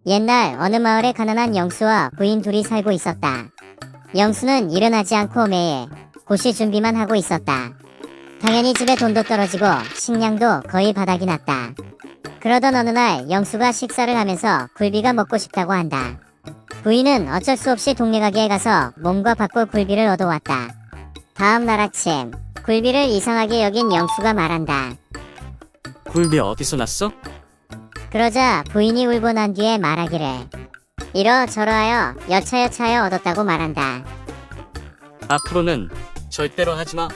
옛날 어느 마을에 가난한 영수와 부인 둘이 살고 있었다. 영수는 일은 하지 않고 매일 고시 준비만 하고 있었다. 당연히 집에 돈도 떨어지고 식량도 거의 바닥이 났다. 그러던 어느 날 영수가 식사를 하면서 굴비가 먹고 싶다고 한다. 부인은 어쩔 수 없이 동네 가게에 가서 몸과 바꿀 굴비를 얻어왔다. 다음 날 아침 굴비를 이상하게 여긴 영수가 말한다. 굴비 어디서 났어? 그러자 부인이 울고 난 뒤에 말하기를 이러저러하여 여차여차하여 얻었다고 말한다. 앞으로는 절대로 하지마.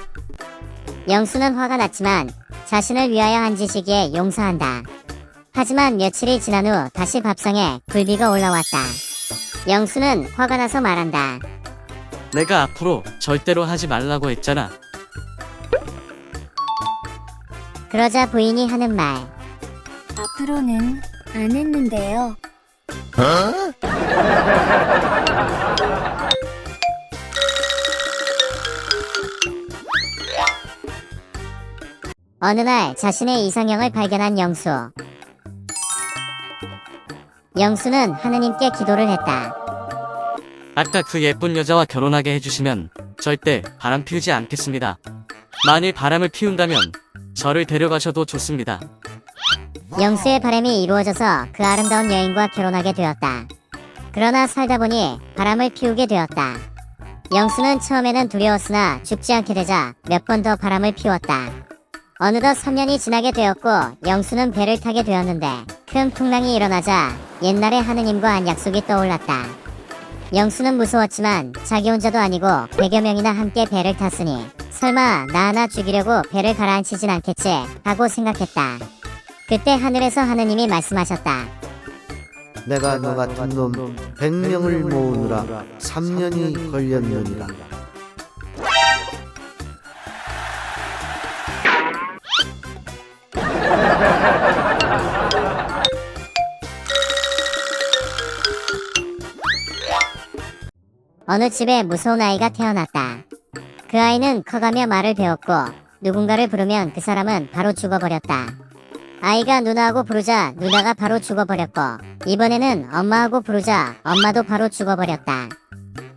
영수는 화가 났지만 자신을 위하여 한 짓이기에 용서한다. 하지만 며칠이 지난 후 다시 밥상에 굴비가 올라왔다. 영수는 화가 나서 말한다. 내가 앞으로 절대로 하지 말라고 했잖아. 그러자 부인이 하는 말. 앞으로는 안 했는데요. 어느 날 자신의 이상형을 발견한 영수. 영수는 하느님께 기도를 했다. 아까 그 예쁜 여자와 결혼하게 해주시면 절대 바람 피우지 않겠습니다. 만일 바람을 피운다면 저를 데려가셔도 좋습니다. 영수의 바람이 이루어져서 그 아름다운 여인과 결혼하게 되었다. 그러나 살다 보니 바람을 피우게 되었다. 영수는 처음에는 두려웠으나 죽지 않게 되자 몇 번 더 바람을 피웠다. 어느덧 3년이 지나게 되었고 영수는 배를 타게 되었는데 큰 풍랑이 일어나자 옛날에 하느님과 한 약속이 떠올랐다. 영수는 무서웠지만 자기 혼자도 아니고 100여 명이나 함께 배를 탔으니 설마 나 하나 죽이려고 배를 가라앉히진 않겠지 하고 생각했다. 그때 하늘에서 하느님이 말씀하셨다. 내가 너 같은 놈 100명을 모으느라 3년이 걸렸느니라. 어느 집에 무서운 아이가 태어났다. 그 아이는 커가며 말을 배웠고 누군가를 부르면 그 사람은 바로 죽어버렸다. 아이가 누나하고 부르자 누나가 바로 죽어버렸고 이번에는 엄마하고 부르자 엄마도 바로 죽어버렸다.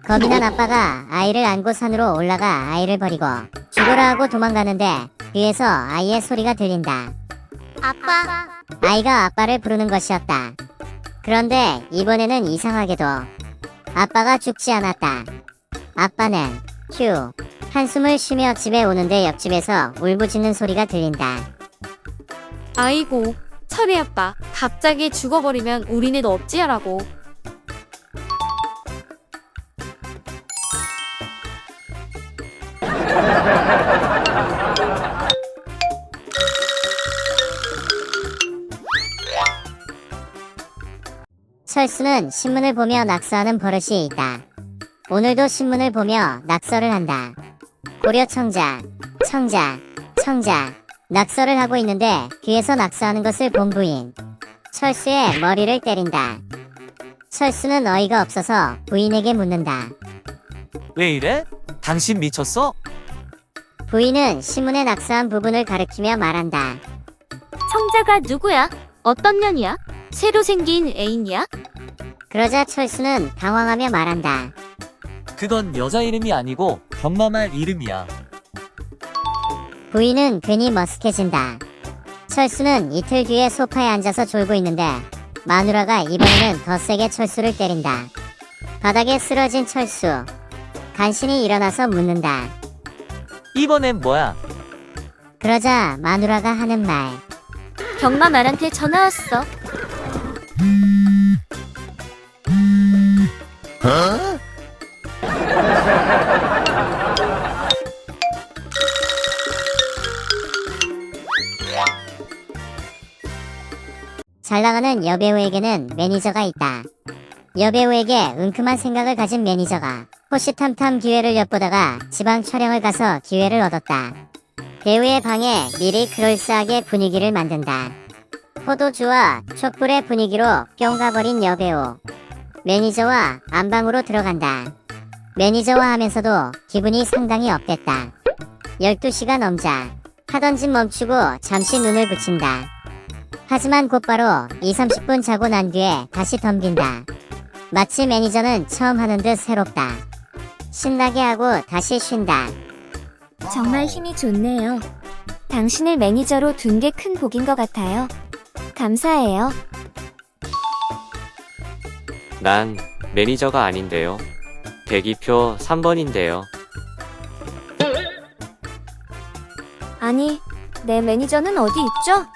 겁이 난 아빠가 아이를 안고 산으로 올라가 아이를 버리고 죽어라 하고 도망가는데 뒤에서 아이의 소리가 들린다. 아빠. 아이가 아빠를 부르는 것이었다. 그런데 이번에는 이상하게도 아빠가 죽지 않았다. 아빠는 휴 한숨을 쉬며 집에 오는데 옆집에서 울부짖는 소리가 들린다. 아이고, 철이 아빠. 갑자기 죽어버리면 우리는 어찌하라고. 철수는 신문을 보며 낙서하는 버릇이 있다. 오늘도 신문을 보며 낙서를 한다. 고려 청자, 낙서를 하고 있는데 뒤에서 낙서하는 것을 본 부인. 철수의 머리를 때린다. 철수는 어이가 없어서 부인에게 묻는다. 왜 이래? 당신 미쳤어? 부인은 신문에 낙서한 부분을 가리키며 말한다. 청자가 누구야? 어떤 년이야? 새로 생긴 애인이야? 그러자 철수는 당황하며 말한다. 그건 여자 이름이 아니고 경마말 이름이야. 부인은 괜히 머쓱해진다. 철수는 이틀 뒤에 소파에 앉아서 졸고 있는데 마누라가 이번에는 더 세게 철수를 때린다. 바닥에 쓰러진 철수. 간신히 일어나서 묻는다. 이번엔 뭐야? 그러자 마누라가 하는 말. 경마 말한테 전화 왔어. 잘 나가는 여배우에게는 매니저가 있다. 여배우에게 은큼한 생각을 가진 매니저가 호시탐탐 기회를 엿보다가 지방 촬영을 가서 기회를 얻었다. 배우의 방에 미리 그럴싸하게 분위기를 만든다. 포도주와 촛불의 분위기로 뿅 가버린 여배우. 매니저와 안방으로 들어간다. 매니저와 하면서도 기분이 상당히 업됐다. 12시가 넘자 하던 짓 멈추고 잠시 눈을 붙인다. 하지만 곧바로 20-30분 자고 난 뒤에 다시 덤빈다. 마치 매니저는 처음 하는 듯 새롭다. 신나게 하고 다시 쉰다. 정말 힘이 좋네요. 당신을 매니저로 둔 게 큰 복인 것 같아요. 감사해요. 난 매니저가 아닌데요. 대기표 3번인데요. 아니, 내 매니저는 어디 있죠?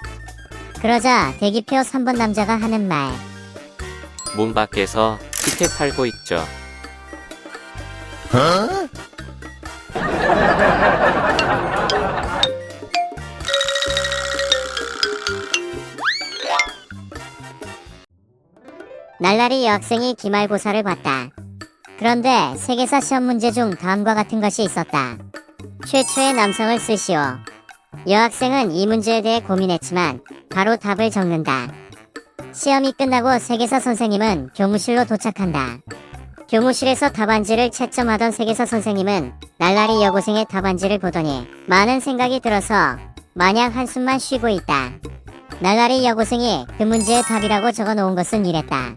그러자 대기표 3번 남자가 하는 말. 문 밖에서 티켓 팔고 있죠. 날라리 여학생이 기말고사를 봤다. 그런데 세계사 시험 문제 중 다음과 같은 것이 있었다. 최초의 남성을 쓰시오. 여학생은 이 문제에 대해 고민했지만 바로 답을 적는다. 시험이 끝나고 세계사 선생님은 교무실로 도착한다. 교무실에서 답안지를 채점하던 세계사 선생님은 날라리 여고생의 답안지를 보더니 많은 생각이 들어서 마냥 한숨만 쉬고 있다. 날라리 여고생이 그 문제의 답이라고 적어놓은 것은 이랬다.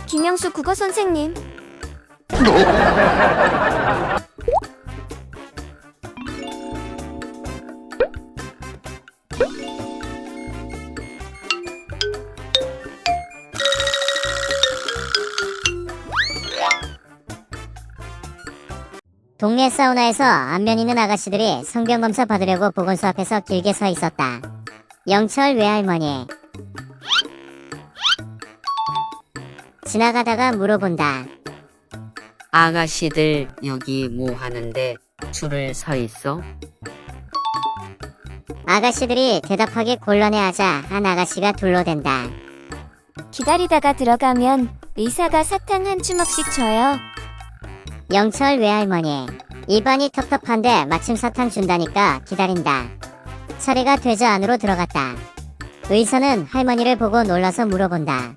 김영수 국어 선생님. 동네 사우나에서 안면 있는 아가씨들이 성병검사 받으려고 보건소 앞에서 길게 서 있었다. 영철 외할머니. 지나가다가 물어본다. 아가씨들 여기 뭐 하는데 줄을 서 있어? 아가씨들이 대답하기 곤란해하자 한 아가씨가 둘러댄다. 기다리다가 들어가면 의사가 사탕 한 주먹씩 줘요. 영철 외할머니. 입안이 텁텁한데 마침 사탕 준다니까 기다린다. 차례가 되자 안으로 들어갔다. 의사는 할머니를 보고 놀라서 물어본다.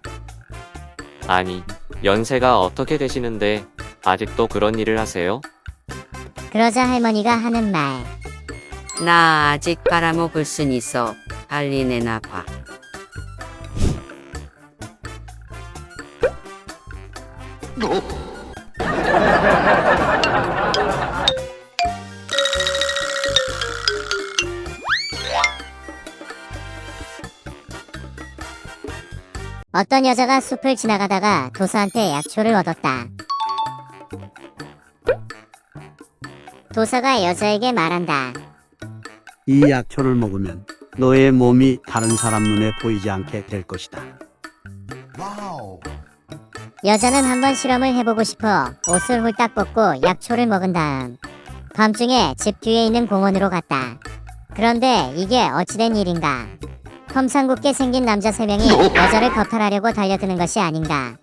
아니, 연세가 어떻게 되시는데 아직도 그런 일을 하세요? 그러자 할머니가 하는 말. 나 아직 빨아먹을 순 있어. 빨리 내놔봐. 어떤 여자가 숲을 지나가다가 도사한테 약초를 얻었다. 도사가 여자에게 말한다. 이 약초를 먹으면 너의 몸이 다른 사람 눈에 보이지 않게 될 것이다. 여자는 한번 실험을 해보고 싶어 옷을 홀딱 벗고 약초를 먹은 다음 밤중에 집 뒤에 있는 공원으로 갔다. 그런데 이게 어찌된 일인가? 험상궂게 생긴 남자 3명이 여자를 거탈하려고 달려드는 것이 아닌가?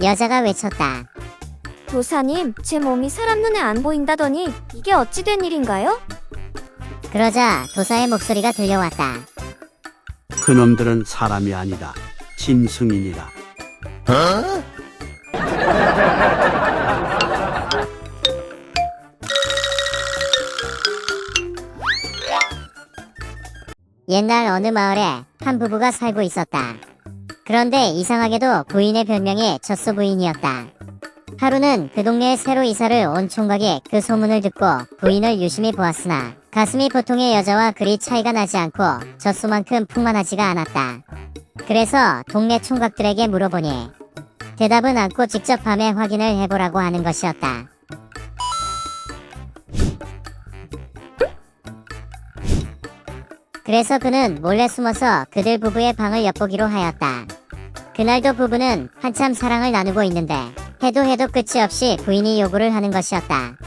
여자가 외쳤다. 도사님, 제 몸이 사람 눈에 안 보인다더니 이게 어찌 된 일인가요? 그러자 도사의 목소리가 들려왔다. 그놈들은 사람이 아니다. 짐승이니라. 옛날 어느 마을에 한 부부가 살고 있었다. 그런데 이상하게도 부인의 별명이 젖소 부인이었다. 하루는 그 동네에 새로 이사를 온 총각이 그 소문을 듣고 부인을 유심히 보았으나 가슴이 보통의 여자와 그리 차이가 나지 않고 젖소만큼 풍만하지가 않았다. 그래서 동네 총각들에게 물어보니 대답은 않고 직접 밤에 확인을 해보라고 하는 것이었다. 그래서 그는 몰래 숨어서 그들 부부의 방을 엿보기로 하였다. 그날도 부부는 한참 사랑을 나누고 있는데 해도 끝이 없이 부인이 요구를 하는 것이었다.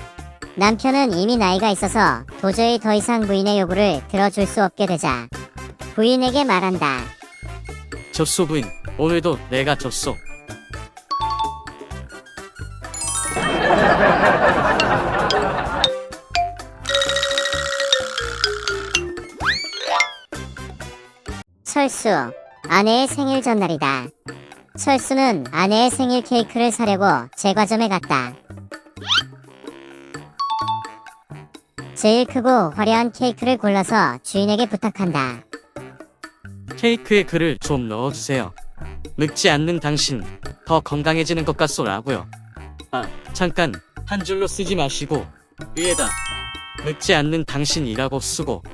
남편은 이미 나이가 있어서 도저히 더 이상 부인의 요구를 들어줄 수 없게 되자 부인에게 말한다. 젖소 부인, 오늘도 내가 젖소. 철수, 아내의 생일 전날이다. 철수는 아내의 생일 케이크를 사려고 제과점에 갔다. 제일 크고 화려한 케이크를 골라서 주인에게 부탁한다. 케이크에 글을 좀 넣어주세요. 늙지 않는 당신, 더 건강해지는 것 같소라고요. 아, 잠깐, 한 줄로 쓰지 마시고, 위에다, 늙지 않는 당신이라고 쓰고,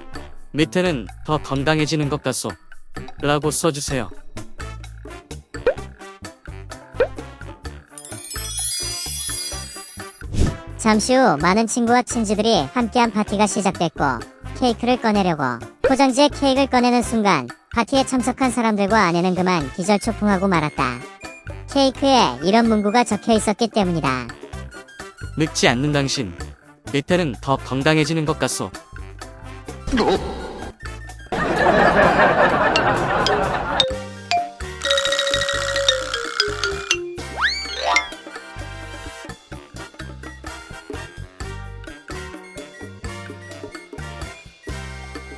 밑에는 더 건강해지는 것 같소, 라고 써주세요. 잠시 후 많은 친구와 친지들이 함께한 파티가 시작됐고 케이크를 꺼내려고 포장지에 케이크를 꺼내는 순간 파티에 참석한 사람들과 아내는 그만 기절초풍하고 말았다. 케이크에 이런 문구가 적혀 있었기 때문이다. 늙지 않는 당신, 밑에는 더 건강해지는 것 같소.